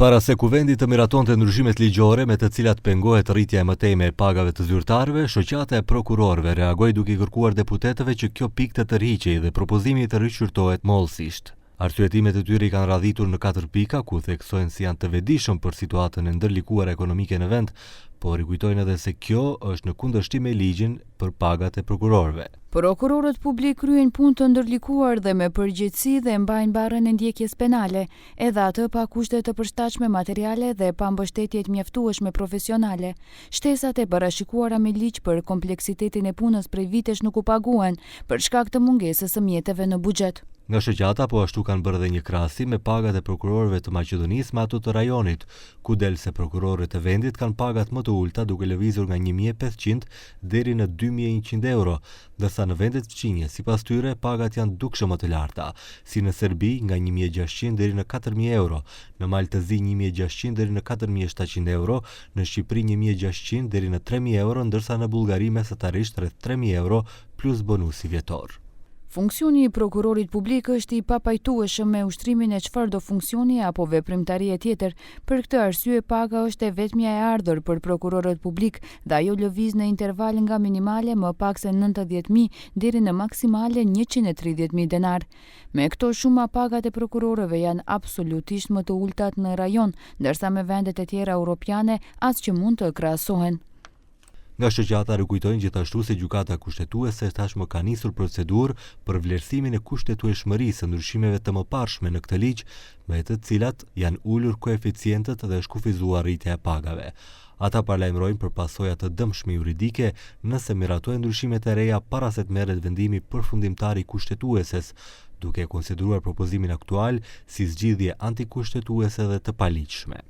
Para se kuvendi të miratonte ndryshimet ligjore me të cilat pengohet rritja e mëtejme e pagave të zyrtarëve, shoqata e prokurorëve reagoi duke kërkuar deputetëve që kjo pikë të tërhiqej dhe propozimi të rishqyrtohet mollësisht. Arsyetimet e tyre i kanë radhitur në 4 pika, ku theksojnë se janë të vetëdijshëm për situatën e ndërlikuar ekonomike në vend, por i kujtojnë edhe se kjo është në kundërshtim me ligjin për pagat e prokurorëve. Prokurorët publik kryejnë punë të ndërlikuar dhe me përgjegjësi dhe mbajnë barrën e ndjekjes penale, edhe atë pa kushte të përshtatshme materiale dhe pa mbështetje të mjaftueshme profesionale. Shtesat e parashikuara me ligj për kompleksitetin e punës prej vitesh nuk u paguan për shkak të mungesës së mjeteve në buxhet. Nga shoqata po ashtu kanë bërë edhe një krahasim me pagat e prokurorëve të Maqedonisë me ato të rajonit, ku del se prokurorët e vendit kanë pagat më të ulta duke lëvizur nga 1.500 deri në 2.100 euro, ndërsa në vendet fqinje, sipas tyre, pagat janë dukshëm më të larta, si në Serbi nga 1.600 deri në 4.000 euro, në Maltëzi 1.600 deri në 4.700 euro, në Shqipëri 1.600 deri në 3.000 euro, ndërsa në Bullgari mesatarisht rreth 3.000 euro plus bonusi vjetor. Funksioni i prokurorit publik është i papajtueshëm me ushtrimin e çfarëdo funksioni apo veprimtarie tjetër. Për këtë arsye paga është e vetmja e ardhur për prokurorët publik dhe ajo lëviz në interval nga minimale më pak se 90.000 deri në maksimale 130.000 denar. Me këto shuma pagat e prokurorëve janë absolutisht më të ultat në rajon, ndërsa me vendet e tjera europiane as që mund të krahasohen. Nga shoqata rikujtojnë gjithashtu se gjykata kushtetuese tashmë ka nisur procedurë për vlerësimin e kushtetueshmërisë së ndryshimeve të mëparshme në këtë ligj, me të cilat janë ulur koeficientët dhe është kufizuar rritja e pagave. Ata paralajmërojnë për pasoja të dëmshme juridike nëse miratojnë ndryshimet e reja para se të merret vendimi përfundimtar i kushtetueses, duke konsideruar propozimin aktual si zgjidhje antikushtetuese dhe të paligjshme.